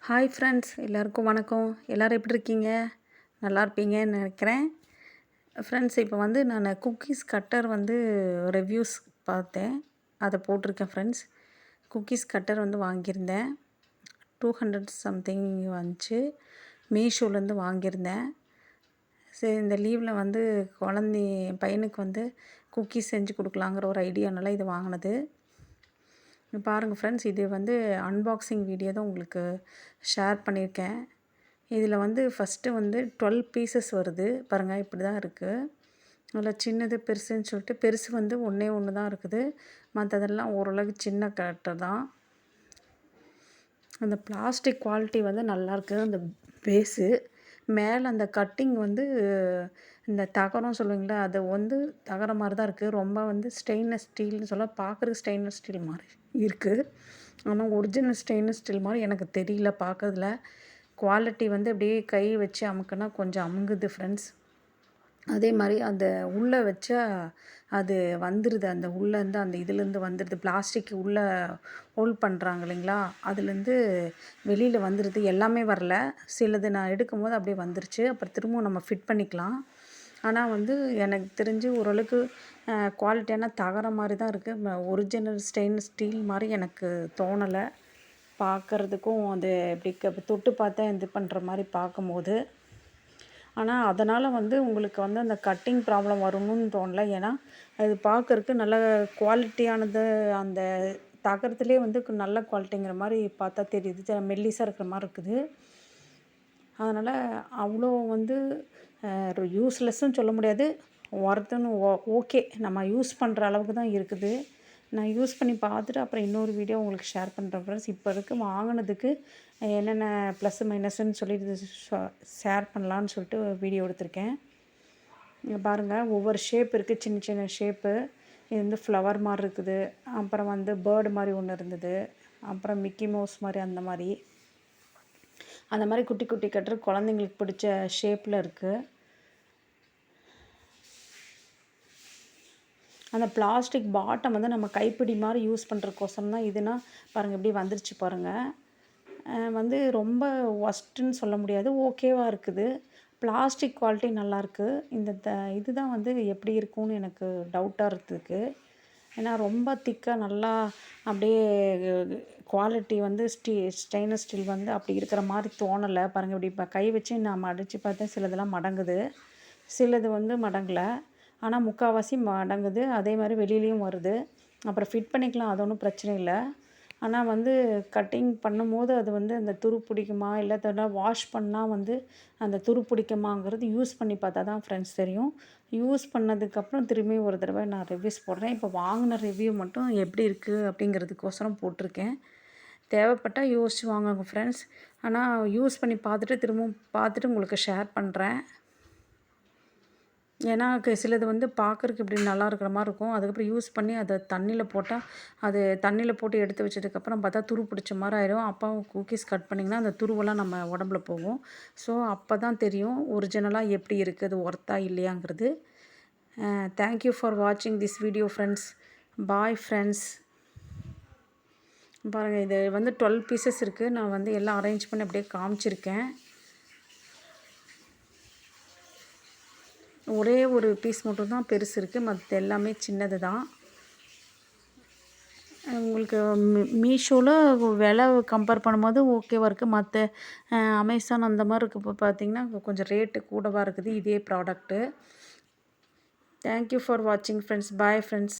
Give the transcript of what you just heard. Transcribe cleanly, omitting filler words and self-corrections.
Hi friends, எல்லாருக்கும் வணக்கம். எல்லோரும் எப்படி இருக்கீங்க? நல்லா இருப்பீங்கன்னு நினைக்கிறேன். ஃப்ரெண்ட்ஸ், இப்போ வந்து நான் குக்கீஸ் கட்டர் வந்து ரிவ்யூஸ் பார்த்தேன். அதை போட்டிருக்கேன் ஃப்ரெண்ட்ஸ். குக்கீஸ் கட்டர் வந்து வாங்கியிருந்தேன். 200 சம்திங் வந்துச்சு. மீஷோலேருந்து வாங்கியிருந்தேன். சரி, இந்த லீவில் வந்து என் பையனுக்கு வந்து குக்கீஸ் செஞ்சு கொடுக்கலாங்கிற ஒரு ஐடியானால இது வாங்கினது. பாருங்கள் ஃப்ரெண்ட்ஸ், இது வந்து அன்பாக்சிங் வீடியோ தான் உங்களுக்கு ஷேர் பண்ணியிருக்கேன். இதில் வந்து ஃபஸ்ட்டு வந்து 12 பீசஸ் வருது பாருங்கள். இப்படி தான் இருக்குது. அதில் சின்னது பெருசுன்னு சொல்லிட்டு பெருசு வந்து ஒன்றே ஒன்று தான் இருக்குது. மற்றதெல்லாம் ஓரளவுக்கு சின்ன கட்டர் தான். அந்த பிளாஸ்டிக் குவாலிட்டி வந்து நல்லாயிருக்கு. அந்த பேஸு மேலே அந்த கட்டிங் வந்து இந்த தகரம் சொல்லுவீங்களா, அது வந்து தகரம் மாதிரி தான் இருக்குது. ரொம்ப வந்து ஸ்டெயின்லெஸ் ஸ்டீல்னு சொல்ல பார்க்குறதுக்கு ஸ்டெயின்லெஸ் ஸ்டீல் மாதிரி இருக்குது. ஆனால் ஒரிஜினல் ஸ்டெயின்லெஸ் ஸ்டீல் மாதிரி எனக்கு தெரியல பார்க்கறதுல. குவாலிட்டி வந்து அப்படியே கை வச்சு அமுக்குனா கொஞ்சம் அமுங்குது ஃப்ரெண்ட்ஸ். அதே மாதிரி அந்த உள்ளே வச்சா அது வந்துடுது. அந்த உள்ளேருந்து அந்த இதுலேருந்து வந்துடுது. பிளாஸ்டிக் உள்ளே ஹோல்ட் பண்ணுறாங்க இல்லைங்களா, அதுலேருந்து வெளியில் வந்துடுது. எல்லாமே வரல, சிலது நான் எடுக்கும்போது அப்படியே வந்துருச்சு. அப்புறம் திரும்பவும் நம்ம ஃபிட் பண்ணிக்கலாம். ஆனால் வந்து எனக்கு தெரிஞ்சு ஓரளவுக்கு குவாலிட்டியான தகரம் மாதிரி தான் இருக்குது. ஒரிஜினல் ஸ்டெயின்லெஸ் ஸ்டீல் மாதிரி எனக்கு தோணலை. பார்க்குறதுக்கும் அது எப்படி தொட்டு பார்த்தா இது பண்ணுற மாதிரி பார்க்கும்போது. ஆனால் அதனால் வந்து உங்களுக்கு வந்து அந்த கட்டிங் ப்ராப்ளம் வரணும்னு தோணலை. ஏன்னா அது பார்க்குறக்கு நல்ல குவாலிட்டியானது. அந்த தகரத்துலேயே வந்து நல்ல குவாலிட்டிங்கிற மாதிரி பார்த்தா தெரியுது. மெல்லிசாக இருக்கிற மாதிரி இருக்குது. அதனால் அவ்வளோ வந்து யூஸ்லெஸ்ஸும் சொல்ல முடியாது, ஒர்த்துன்னு ஓகே, நம்ம யூஸ் பண்ணுற அளவுக்கு தான் இருக்குது. நான் யூஸ் பண்ணி பார்த்துட்டு அப்புறம் இன்னொரு வீடியோ உங்களுக்கு ஷேர் பண்ணுறேன் ஃப்ரெண்ட்ஸ். இப்போ வாங்கினதுக்கு என்னென்ன ப்ளஸ்ஸு மைனஸுன்னு சொல்லிட்டு ஷேர் பண்ணலான்னு சொல்லிட்டு வீடியோ எடுத்திருக்கேன். இங்கே பாருங்கள், ஒவ்வொரு ஷேப் இருக்குது, சின்ன சின்ன ஷேப்பு. இது வந்து ஃப்ளவர் மாதிரி இருக்குது. அப்புறம் வந்து பேர்டு மாதிரி ஒன்று இருந்தது. அப்புறம் மிக்கி மவுஸ் மாதிரி அந்த மாதிரி குட்டி குட்டி கட்டர் குழந்தைங்களுக்கு பிடிச்ச ஷேப்பில் இருக்குது. அந்த பிளாஸ்டிக் பாட்டம் வந்து நம்ம கைப்பிடி மாதிரி யூஸ் பண்ணுறதுக்கோசரம் தான். இதுனா பாருங்கள், எப்படி வந்துருச்சு பாருங்கள். வந்து ரொம்ப ஒஸ்ட்டுன்னு சொல்ல முடியாது, ஓகேவாக இருக்குது. பிளாஸ்டிக் குவாலிட்டி நல்லாயிருக்கு. இந்த இதுதான் வந்து எப்படி இருக்கும்னு எனக்கு டவுட்டாக இருக்குது. ஏன்னா ரொம்ப திக்காக நல்லா அப்படியே குவாலிட்டி வந்து ஸ்டெயின்லெஸ் ஸ்டீல் வந்து அப்படி இருக்கிற மாதிரி தோணலை. பாருங்கள், இப்படி இப்போ கை வச்சு நான் மடித்து பார்த்தேன். சிலதெல்லாம் மடங்குது, சிலது வந்து மடங்கலை. ஆனால் முக்கால்வாசி மடங்குது. அதே மாதிரி வெளியிலையும் வருது. அப்புறம் ஃபிட் பண்ணிக்கலாம், அது ஒன்றும் பிரச்சனை இல்லை. ஆனால் வந்து கட்டிங் பண்ணும்போது அது வந்து அந்த துரு பிடிக்குமா, இல்லை வாஷ் பண்ணால் வந்து அந்த துரு பிடிக்குமாங்கிறது யூஸ் பண்ணி பார்த்தா தான் ஃப்ரெண்ட்ஸ் தெரியும். யூஸ் பண்ணதுக்கப்புறம் திரும்பி ஒரு தடவை நான் ரிவ்யூஸ் போடுறேன். இப்போ வாங்கின ரிவ்யூ மட்டும் எப்படி இருக்குது அப்படிங்கிறதுக்கோசரம் போட்டிருக்கேன். தேவைப்பட்டால் யோசித்து வாங்குங்க ஃப்ரெண்ட்ஸ். ஆனால் யூஸ் பண்ணி பார்த்துட்டு திரும்பவும் பார்த்துட்டு உங்களுக்கு ஷேர் பண்ணுறேன். ஏன்னா சிலது வந்து பார்க்குறக்கு இப்படி நல்லா இருக்கிற மாதிரி இருக்கும். அதுக்கப்புறம் யூஸ் பண்ணி அதை தண்ணியில் போட்டால், அது தண்ணியில் போட்டு எடுத்து வச்சதுக்கப்புறம் பார்த்தா துரு பிடிச்ச மாதிரி ஆயிடும். அப்போ குக்கீஸ் கட் பண்ணிங்கன்னா அந்த துருவெல்லாம் நம்ம உடம்புல போகும். ஸோ அப்போ தான் தெரியும் ஒரிஜினலாக எப்படி இருக்குது, அது ஒர்த்தா இல்லையாங்கிறது. தேங்க்யூ ஃபார் வாட்சிங் this video friends. Bye friends. பாருங்கள், இது வந்து 12 பீசஸ் இருக்குது. நான் வந்து எல்லாம் அரேஞ்ச் பண்ணி அப்படியே காமிச்சிருக்கேன். ஒரே ஒரு பீஸ் மட்டும் தான் பெருசு இருக்குது, மற்ற எல்லாமே சின்னது தான். உங்களுக்கு மீஷோவில் விலை கம்பேர் பண்ணும்போது ஓகேவாக இருக்குது. மற்ற அமேசான் அந்த மாதிரி இருக்குது. இப்போ பார்த்திங்கன்னா கொஞ்சம் ரேட்டு கூடவாக இருக்குது இதே ப்ராடக்ட்டு. தேங்க்யூ ஃபார் வாட்சிங் ஃப்ரெண்ட்ஸ். Bye friends.